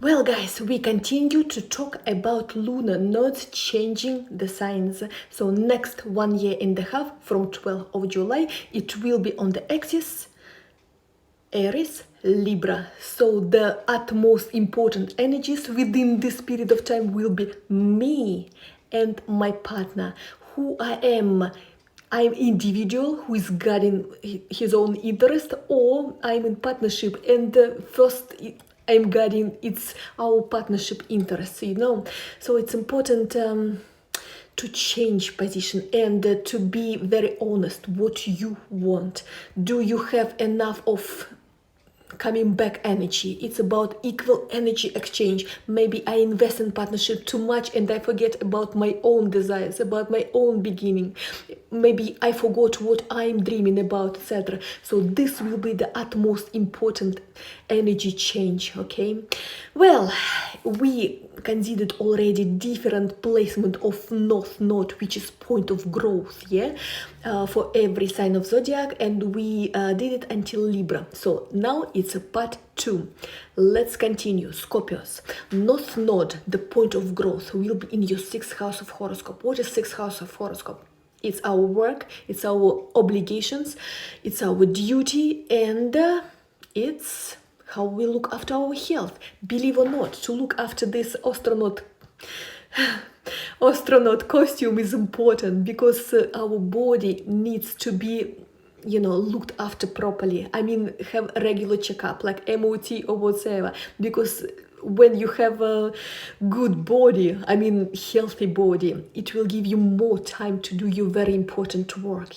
Well, guys, we continue to talk about lunar nodes changing the signs. So next 1 year and a half from 12th of July, it will be on the axis Aries, Libra. So the utmost important energies within this period of time will be me and my partner, who I am. I'm individual who is guarding his own interest, or I'm in partnership and first I'm guarding it's our partnership interests, So it's important to change position and to be very honest what you want. Do you have enough of coming back energy? It's about equal energy exchange. Maybe I invest in partnership too much and I forget about my own desires, about my own beginning. Maybe I forgot what I'm dreaming about, etc. So this will be the utmost important energy change. Okay, well, we considered already different placement of north node, which is point of growth, for every sign of zodiac, and we did it until Libra. So now it's a part 2. Let's continue. Scorpios. North node, the point of growth, will be in your 6th house of horoscope. What is 6th house of horoscope? It's our work, it's our obligations, it's our duty, and it's how we look after our health. Believe or not, to look after this astronaut costume is important, because our body needs to be looked after properly. I mean, have a regular checkup like MOT or whatever, because when you have a good body, I mean healthy body, it will give you more time to do your very important work.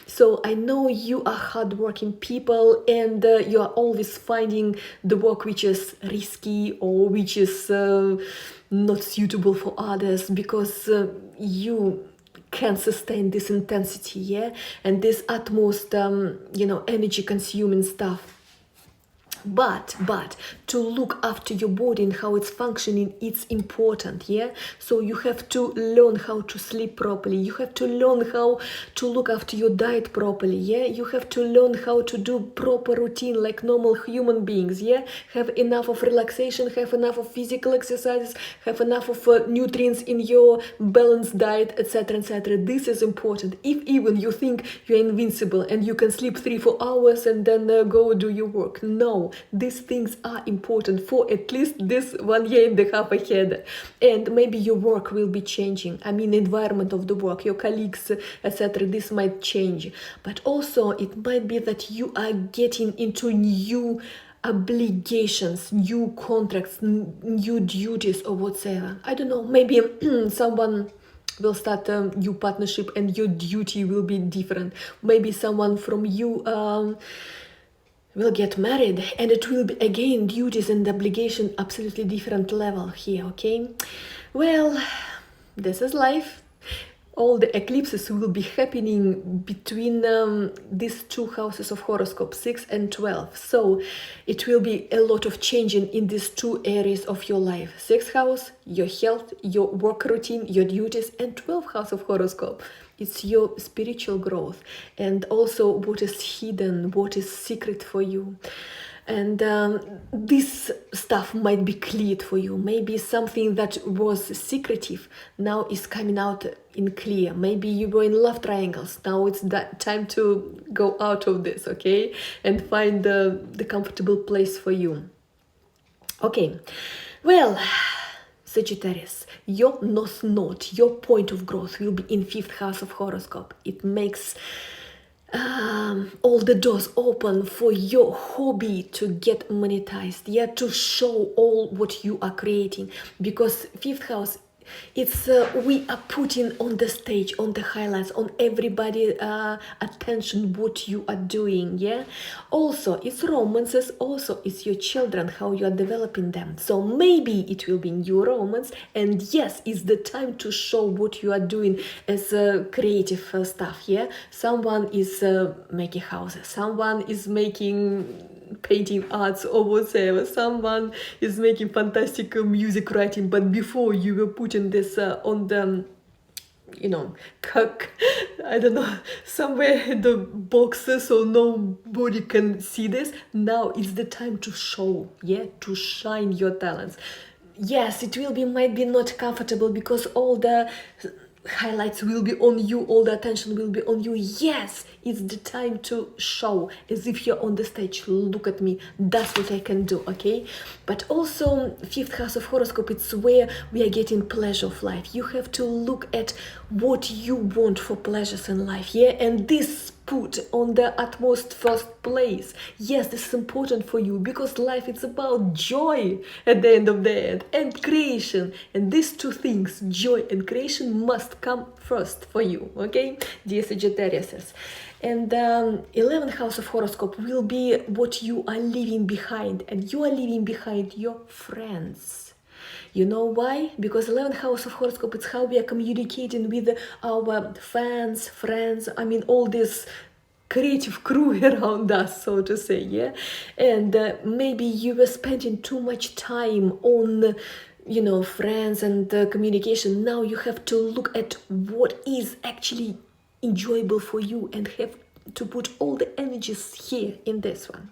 So I know you are hardworking people, and you are always finding the work which is risky or which is not suitable for others, because you can sustain this intensity, and this utmost energy consuming stuff. But to look after your body and how it's functioning, it's important. So you have to learn how to sleep properly, you have to learn how to look after your diet properly. You have to learn how to do proper routine like normal human beings. Have enough of relaxation, have enough of physical exercises, have enough of nutrients in your balanced diet, etc., etc. This is important. If even you think you're invincible and you can sleep 3-4 hours and then go do your work, no, these things are important for at least this 1 year and a half ahead. And maybe your work will be changing. I mean, environment of the work, your colleagues, etc. This might change. But also it might be that you are getting into new obligations, new contracts, new duties or whatsoever. I don't know, maybe someone will start a new partnership and your duty will be different. Maybe someone from you will get married, and it will be again duties and obligation absolutely different level here. Okay, well, this is life. All the eclipses will be happening between these 2 houses of horoscope, 6 and 12. So it will be a lot of changing in these 2 areas of your life. 6th house, your health, your work routine, your duties, and 12th house of horoscope, it's your spiritual growth, and also what is hidden, what is secret for you. And this stuff might be cleared for you. Maybe something that was secretive now is coming out in clear. Maybe you were in love triangles. Now it's that time to go out of this, okay? And find the comfortable place for you. Okay, well, Sagittarius, your north node, your point of growth will be in 5th house of horoscope. It makes all the doors open for your hobby to get monetized, to show all what you are creating, because 5th house, it's we are putting on the stage, on the highlights, on everybody attention what you are doing. Also it's romances, also it's your children, how you are developing them. So maybe it will be new romance, and yes, it's the time to show what you are doing as creative stuff. Someone is making houses, someone is making painting arts or whatever, someone is making fantastic music writing, but before you were putting this on the you know, I don't know, somewhere in the boxes so nobody can see this. Now is the time to show, yeah, to shine your talents. Yes, it will be, might be not comfortable because all the highlights will be on you, all the attention will be on you. Yes, it's the time to show as if you're on the stage. Look at me, that's what I can do, okay? But also, fifth house of horoscope, it's where we are getting pleasure of life. You have to look at what you want for pleasures in life, yeah? And this put on the utmost first place. Yes, this is important for you because life is about joy at the end of the day and creation. And these two things, joy and creation, must come first for you, okay, dear Sagittariuses. And 11th house of horoscope will be what you are leaving behind, and you are leaving behind your friends. You know why? Because 11th house of horoscope, it's how we are communicating with our fans, friends, I mean all this creative crew around us, so to say, yeah? And maybe you were spending too much time on, you know, friends and communication. Now you have to look at what is actually enjoyable for you and have to put all the energies here in this one.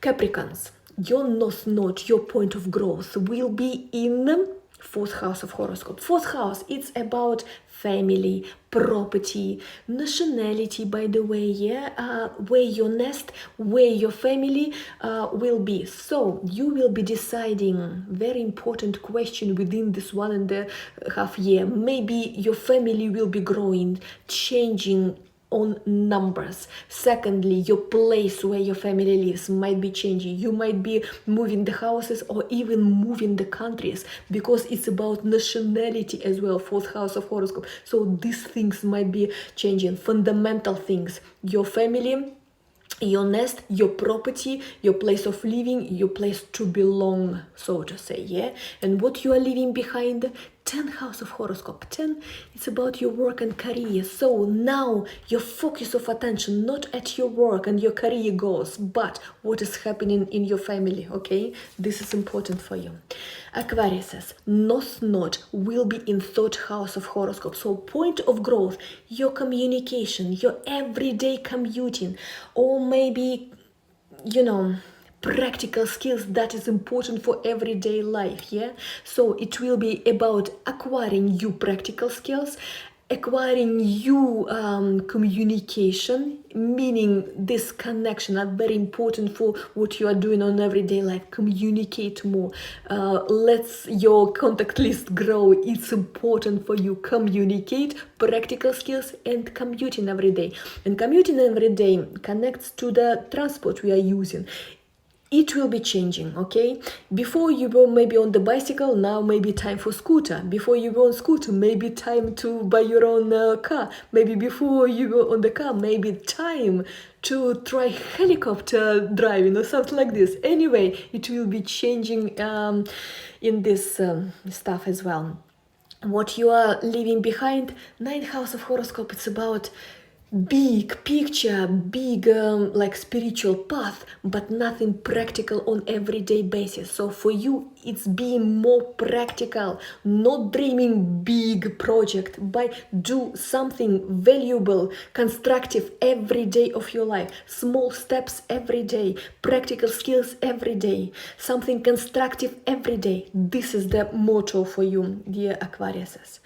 Capricorns, your north node, your point of growth will be in fourth house of horoscope. Fourth house, it's about family, property, nationality, by the way, yeah, where your nest, where your family will be. So you will be deciding very important question within this 1.5 year. Maybe your family will be growing, changing on numbers. Secondly, your place where your family lives might be changing. You might be moving the houses or even moving the countries because it's about nationality as well, fourth house of horoscope. So these things might be changing, fundamental things. Your family, your nest, your property, your place of living, your place to belong, so to say, yeah? And what you are leaving behind, 10th house of horoscope. 10, it's about your work and career. So now your focus of attention not at your work and your career goals, but what is happening in your family, okay? This is important for you. Aquarius, north node will be in third house of horoscope. So point of growth, your communication, your everyday commuting, or maybe, you know, practical skills that is important for everyday life, yeah? So it will be about acquiring you practical skills, acquiring you communication, meaning this connection are very important for what you are doing on everyday life. Communicate more, let's your contact list grow. It's important for you. Communicate, practical skills, and commuting every day. And commuting every day connects to the transport we are using. It will be changing, okay? Before you were maybe on the bicycle, now maybe time for scooter. Before you were on scooter, maybe time to buy your own car. Maybe before you were on the car, maybe time to try helicopter driving or something like this. Anyway, it will be changing in this stuff as well. What you are leaving behind, 9th house of horoscope, it's about big picture, big like spiritual path, but nothing practical on everyday basis. So for you, it's being more practical, not dreaming big project, but do something valuable, constructive every day of your life. Small steps every day, practical skills every day, something constructive every day. This is the motto for you, dear Aquariuses.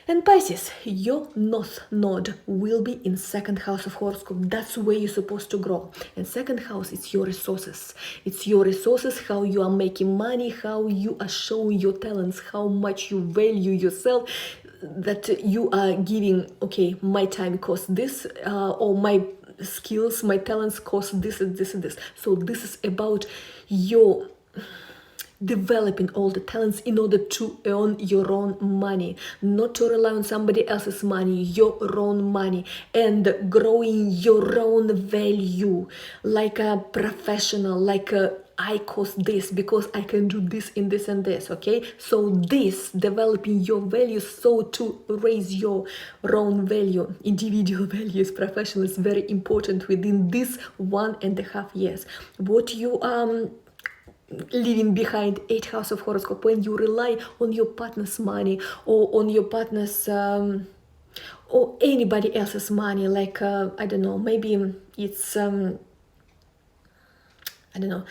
And Pisces, your north node will be in second house of horoscope. That's where you're supposed to grow. And second house, it's your resources. It's your resources, how you are making money, how you are showing your talents, how much you value yourself, that you are giving, okay, my time costs this, or my skills, my talents cost this and this and this. So this is about your developing all the talents in order to earn your own money, not to rely on somebody else's money, your own money, and growing your own value like a professional, like a I cost this because I can do this in this and this, okay? So this, developing your value, so to raise your own value, individual values, professional, is very important within this 1.5 years. What you leaving behind 8th house of horoscope, when you rely on your partner's money or on your partner's or anybody else's money, like I don't know, maybe it's I don't know,